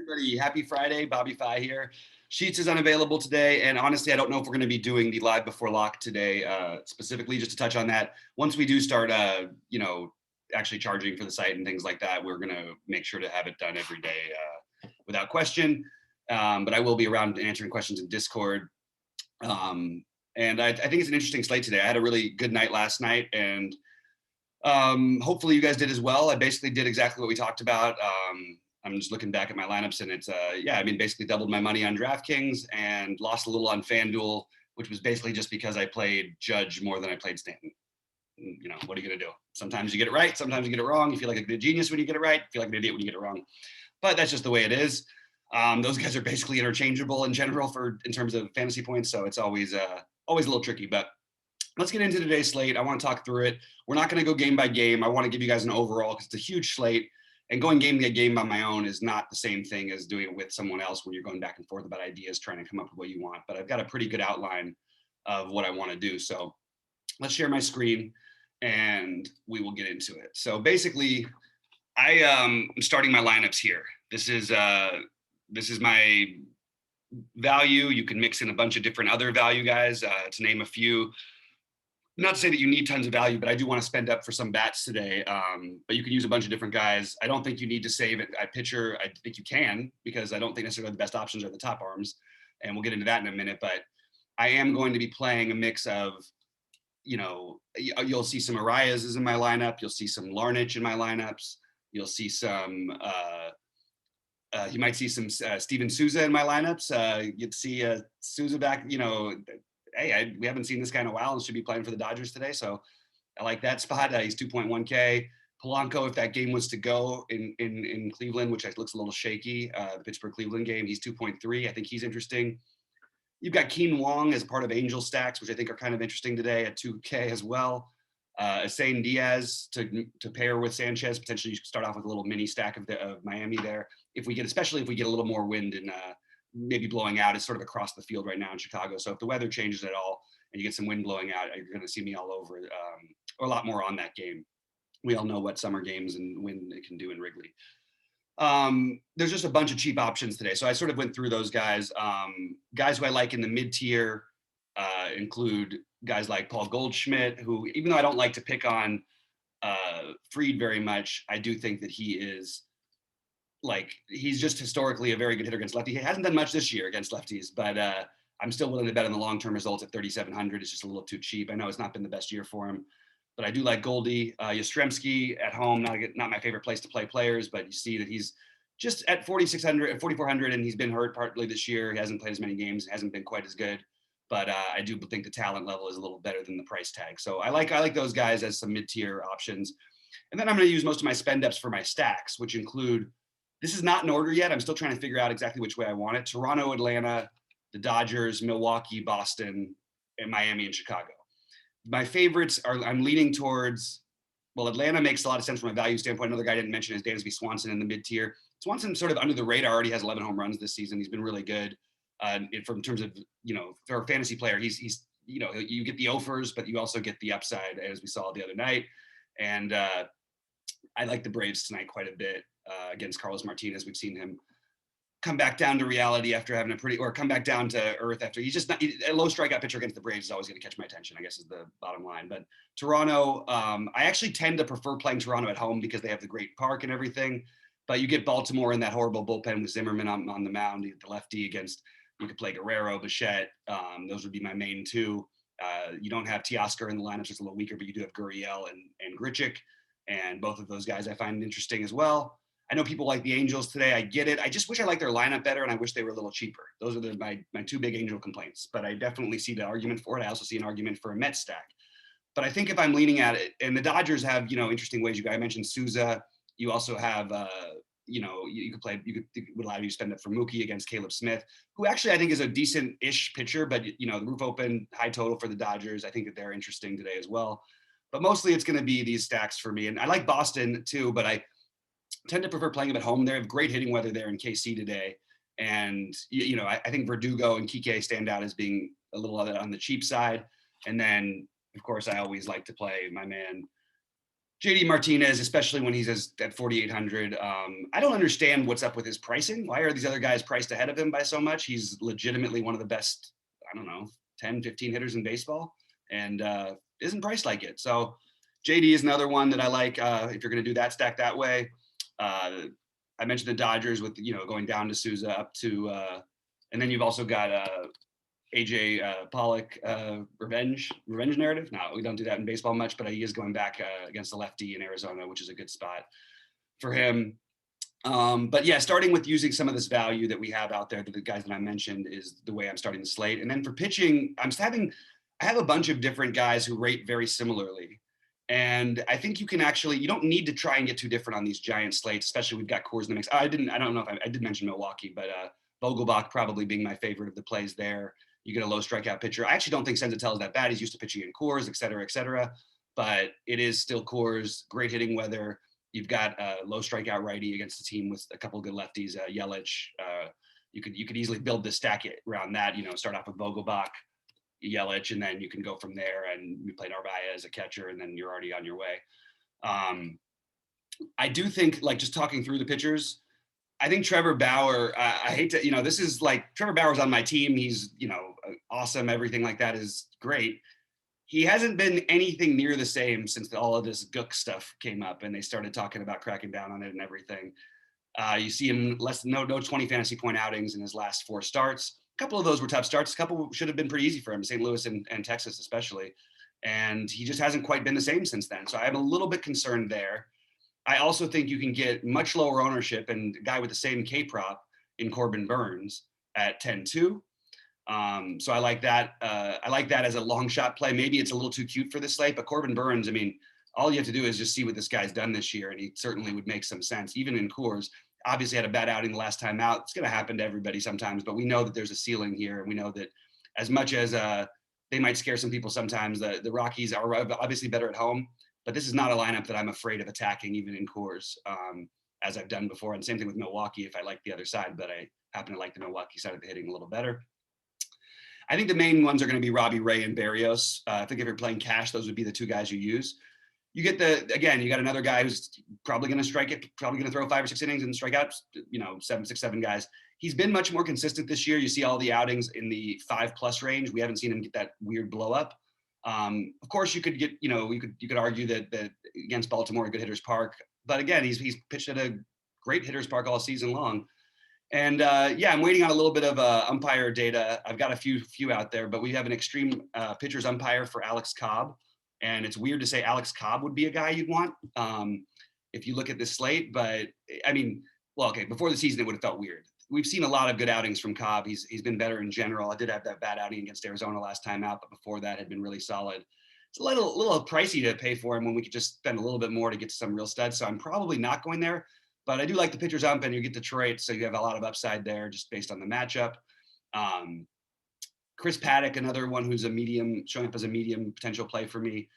Everybody, happy Friday. BobbyFi here. Sheets is unavailable today, and honestly, I don't know if we're going to be doing the live before lock today. Specifically, just to touch on that, once we do start, actually charging for the site and things like that, we're going to make sure to have it done every day without question. But I will be around answering questions in Discord. And I think it's an interesting slate today. I had a really good night last night, and hopefully you guys did as well. I basically did exactly what we talked about. I'm just looking back at my lineups, and it's basically doubled my money on DraftKings and lost a little on FanDuel, which was basically just because I played Judge more than I played Stanton. You know, what are you gonna do? Sometimes you get it right, sometimes you get it wrong. You feel like a genius when you get it right, you feel like an idiot when you get it wrong. But that's just the way it is. Those guys are basically interchangeable in general in terms of fantasy points, so it's always a little tricky. But let's get into today's slate. I want to talk through it. We're not going to go game by game. I want to give you guys an overall because it's a huge slate. And going game by game on my own is not the same thing as doing it with someone else when you're going back and forth about ideas, trying to come up with what you want. But I've got a pretty good outline of what I want to do. So let's share my screen and we will get into it. So basically, I am starting my lineups here. This is my value. You can mix in a bunch of different other value guys to name a few. Not to say that you need tons of value, but I do want to spend up for some bats today. But you can use a bunch of different guys. I don't think you need to save it at pitcher. I think you can, because I don't think necessarily the best options are the top arms. And we'll get into that in a minute. But I am going to be playing a mix of, you'll see some Arias in my lineup. You'll see some Larnach in my lineups. You'll see some, you might see some Steven Souza in my lineups. You'd see Souza back, hey, we haven't seen this guy in a while and should be playing for the Dodgers today. So I like that spot. He's 2.1K. Polanco, if that game was to go in Cleveland, which looks a little shaky, the Pittsburgh-Cleveland game, he's 2.3. I think he's interesting. You've got Keen Wong as part of Angel stacks, which I think are kind of interesting today at 2K as well. Asain Diaz to pair with Sanchez. Potentially you should start off with a little mini stack of Miami there. Especially if we get a little more wind and maybe blowing out. It's sort of across the field right now in Chicago. So if the weather changes at all and you get some wind blowing out, you're going to see me all over or a lot more on that game. We all know what summer games and wind it can do in Wrigley. There's just a bunch of cheap options today. So I sort of went through those guys. Guys who I like in the mid-tier include guys like Paul Goldschmidt, who, even though I don't like to pick on Fried very much, I do think that he's just historically a very good hitter against lefties. He hasn't done much this year against lefties, but I'm still willing to bet on the long-term results at 3,700. It's just a little too cheap. I know it's not been the best year for him, but I do like Goldie. Yastrzemski at home, not my favorite place to play players, but you see that he's just at 4,400, and he's been hurt partly this year. He hasn't played as many games, hasn't been quite as good, but I do think the talent level is a little better than the price tag. So I like those guys as some mid-tier options. And then I'm going to use most of my spend ups for my stacks, which include, this is not in order yet. I'm still trying to figure out exactly which way I want it. Toronto, Atlanta, the Dodgers, Milwaukee, Boston, and Miami and Chicago. My favorites I'm leaning towards, Atlanta makes a lot of sense from a value standpoint. Another guy I didn't mention is Dansby Swanson in the mid-tier. Swanson sort of under the radar, already has 11 home runs this season. He's been really good. In terms of, for a fantasy player, he's you get the offers, but you also get the upside, as we saw the other night. And I like the Braves tonight quite a bit. Against Carlos Martinez. We've seen him come back down to reality after having come back down to earth after a low strikeout pitcher against the Braves is always going to catch my attention, I guess, is the bottom line. But Toronto, I actually tend to prefer playing Toronto at home because they have the great park and everything. But you get Baltimore in that horrible bullpen with Zimmerman on the mound, the lefty you could play Guerrero, Bichette. Those would be my main two. You don't have Teoscar in the lineup, so it's a little weaker, but you do have Gurriel and Grichuk. And both of those guys I find interesting as well. I know people like the Angels today. I get it. I just wish I liked their lineup better, and I wish they were a little cheaper. Those are my two big Angel complaints. But I definitely see the argument for it. I also see an argument for a Mets stack. But I think if I'm leaning at it, and the Dodgers have interesting ways. I mentioned Souza. You also have you would allow you to spend it for Mookie against Caleb Smith, who actually I think is a decent-ish pitcher. But the roof open, high total for the Dodgers. I think that they're interesting today as well. But mostly it's going to be these stacks for me. And I like Boston too, but I tend to prefer playing them at home. They have great hitting weather there in KC today. And, I think Verdugo and Kike stand out as being a little on the cheap side. And then, of course, I always like to play my man JD Martinez, especially when he's at 4,800. I don't understand what's up with his pricing. Why are these other guys priced ahead of him by so much? He's legitimately one of the best, I don't know, 10, 15 hitters in baseball, and isn't priced like it. So JD is another one that I like if you're going to do that stack that way. I mentioned the Dodgers with, going down to Souza up to, and then you've also got AJ Pollock revenge narrative. No, we don't do that in baseball much, but he is going back against the lefty in Arizona, which is a good spot for him. But yeah, starting with using some of this value that we have out there, the guys that I mentioned, is the way I'm starting the slate. And then for pitching, I have a bunch of different guys who rate very similarly. And I think you don't need to try and get too different on these giant slates, especially we've got Coors in the mix. I don't know if I did mention Milwaukee, but Vogelbach probably being my favorite of the plays there. You get a low strikeout pitcher. I actually don't think Senzatel is that bad. He's used to pitching in Coors, et cetera, et cetera. But it is still Coors, great hitting weather. You've got a low strikeout righty against a team with a couple of good lefties, Yelich. You could easily build this stack around that. Start off with Vogelbach, Yelich, and then you can go from there. And we play Narvaez as a catcher, and then you're already on your way. I do think, like, just talking through the pitchers, I think Trevor Bauer, I hate to, this is like, Trevor Bauer's on my team. He's, awesome. Everything like that is great. He hasn't been anything near the same since all of this Gook stuff came up and they started talking about cracking down on it and everything. You see him no 20 fantasy point outings in his last 4 starts. A couple of those were tough starts. A couple should have been pretty easy for him, St. Louis and Texas especially. And he just hasn't quite been the same since then. So I'm a little bit concerned there. I also think you can get much lower ownership and a guy with the same K prop in Corbin Burns at 10-2. So I like that. I like that as a long shot play. Maybe it's a little too cute for this slate, but Corbin Burns, I mean, all you have to do is just see what this guy's done this year, and he certainly would make some sense, even in Coors. Obviously had a bad outing the last time out. It's going to happen to everybody sometimes, but we know that there's a ceiling here, and we know that as much as they might scare some people sometimes, the Rockies are obviously better at home. But this is not a lineup that I'm afraid of attacking, even in Coors, as I've done before. And same thing with Milwaukee, if I like the other side, but I happen to like the Milwaukee side of the hitting a little better. I think the main ones are going to be Robbie Ray and Berrios. I think if you're playing cash, those would be the 2 guys you use. You get you got another guy who's probably going to strike it, probably going to throw 5 or 6 innings and strike out, 7 guys. He's been much more consistent this year. You see all the outings in the 5+ range. We haven't seen him get that weird blow up. Of course, you could get, you could argue that against Baltimore, a good hitter's park, but again, he's pitched at a great hitter's park all season long. And I'm waiting on a little bit of umpire data. I've got a few out there, but we have an extreme pitcher's umpire for Alex Cobb, and it's weird to say Alex Cobb would be a guy you'd want if you look at this slate. But I mean, well, okay, before the season, it would have felt weird. We've seen a lot of good outings from Cobb. He's been better in general. I did have that bad outing against Arizona last time out, but before that had been really solid. It's a little pricey to pay for him when we could just spend a little bit more to get to some real studs. So I'm probably not going there, but I do like the pitchers ump, and you get Detroit, so you have a lot of upside there just based on the matchup. Chris Paddock, another one who's showing up as a medium potential play for me.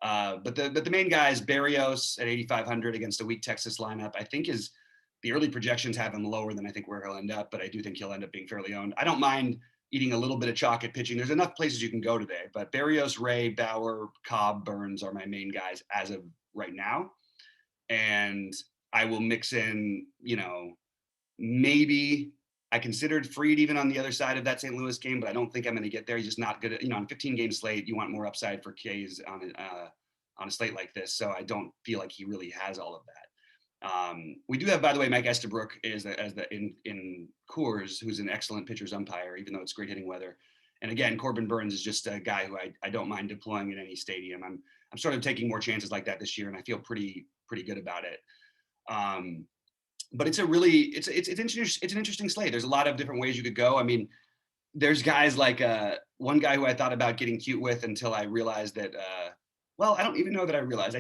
But the main guy is Berrios at 8,500 against a weak Texas lineup. I think the early projections have him lower than I think where he'll end up, but I do think he'll end up being fairly owned. I don't mind eating a little bit of chalk at pitching. There's enough places you can go today, but Berrios, Ray, Bauer, Cobb, Burns are my main guys as of right now. And I will mix in, maybe I considered Fried even on the other side of that St. Louis game, but I don't think I'm going to get there. He's just not good at, on 15-game slate, you want more upside for K's on a slate like this. So I don't feel like he really has all of that. We do have, by the way, Mike Estabrook in Coors, who's an excellent pitcher's umpire, even though it's great hitting weather. And again, Corbin Burns is just a guy who I don't mind deploying in any stadium. I'm sort of taking more chances like that this year, and I feel pretty good about it. But it's an interesting slate. There's a lot of different ways you could go. I mean, there's guys like one guy who I thought about getting cute with until I realized that. I don't even know that I realized.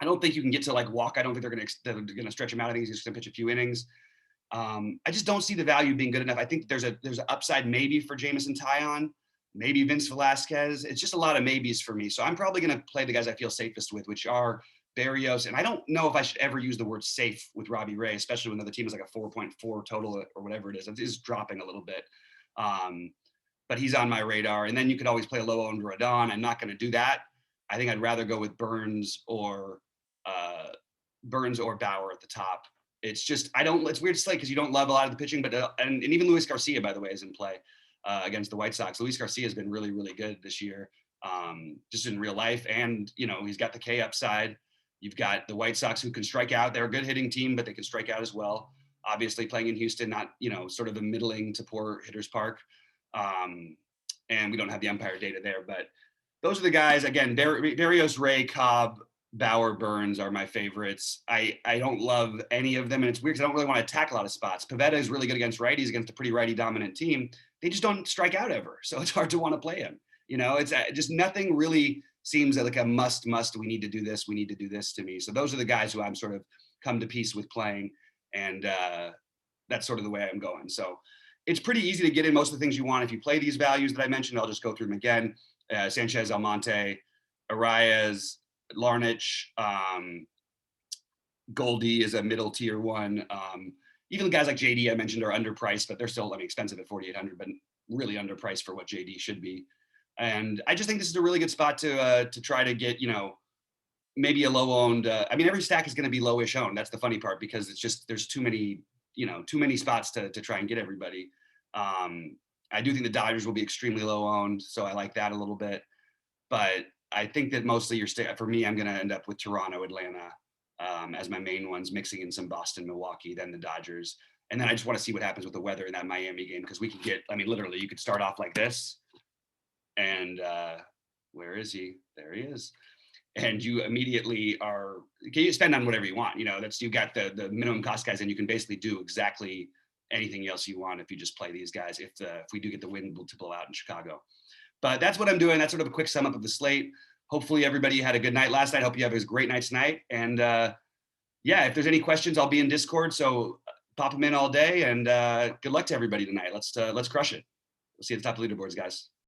I don't think you can get to like walk. I don't think they're going to stretch him out. I think he's just going to pitch a few innings. I just don't see the value being good enough. I think there's an upside maybe for Jameson Taillon, maybe Vince Velasquez. It's just a lot of maybes for me. So I'm probably going to play the guys I feel safest with, which are Berrios. And I don't know if I should ever use the word safe with Robbie Ray, especially when the team is like a 4.4 total or whatever it is. It is dropping a little bit. But he's on my radar. And then you could always play a low owned Rodon. I'm not going to do that. I think I'd rather go with Burns or Bauer at the top. It's just, it's weird to say because you don't love a lot of the pitching, but and even Luis Garcia, by the way, is in play against the White Sox. Luis Garcia has been really, really good this year, just in real life. And, he's got the K upside. You've got the White Sox who can strike out. They're a good hitting team, but they can strike out as well. Obviously playing in Houston, not, sort of a middling to poor hitters park. And we don't have the umpire data there, but those are the guys. Again, Berrios, Ray, Cobb, Bauer, Burns are my favorites. I don't love any of them, and it's weird because I don't really want to attack a lot of spots. Pivetta is really good against righties against a pretty righty dominant team. They just don't strike out ever, so it's hard to want to play him. It's just nothing really seems like a must. We need to do this. We need to do this to me. So those are the guys who I'm sort of come to peace with playing, and that's sort of the way I'm going. So it's pretty easy to get in most of the things you want if you play these values that I mentioned. I'll just go through them again. Sanchez, Almonte, Arias, Larnach, Goldie is a middle tier one. Even guys like JD I mentioned are underpriced, but they're still, expensive at 4,800, but really underpriced for what JD should be. And I just think this is a really good spot to try to get, maybe a low owned. Every stack is going to be lowish owned. That's the funny part because it's just there's too many spots to try and get everybody. I do think the Dodgers will be extremely low owned, so I like that a little bit. But I think that mostly for me, I'm going to end up with Toronto, Atlanta as my main ones, mixing in some Boston, Milwaukee, then the Dodgers. And then I just want to see what happens with the weather in that Miami game because we could get, literally, you could start off like this. And where is he? There he is. And you immediately you spend on whatever you want. You got the minimum cost guys, and you can basically do exactly anything else you want if you just play these guys. If we do get the wind to blow out in Chicago. But that's what I'm doing. That's sort of a quick sum up of the slate. Hopefully everybody had a good night last night. Hope you have a great night tonight. And if there's any questions, I'll be in Discord. So pop them in all day. And good luck to everybody tonight. Let's crush it. We'll see you at the top of the leaderboards, guys.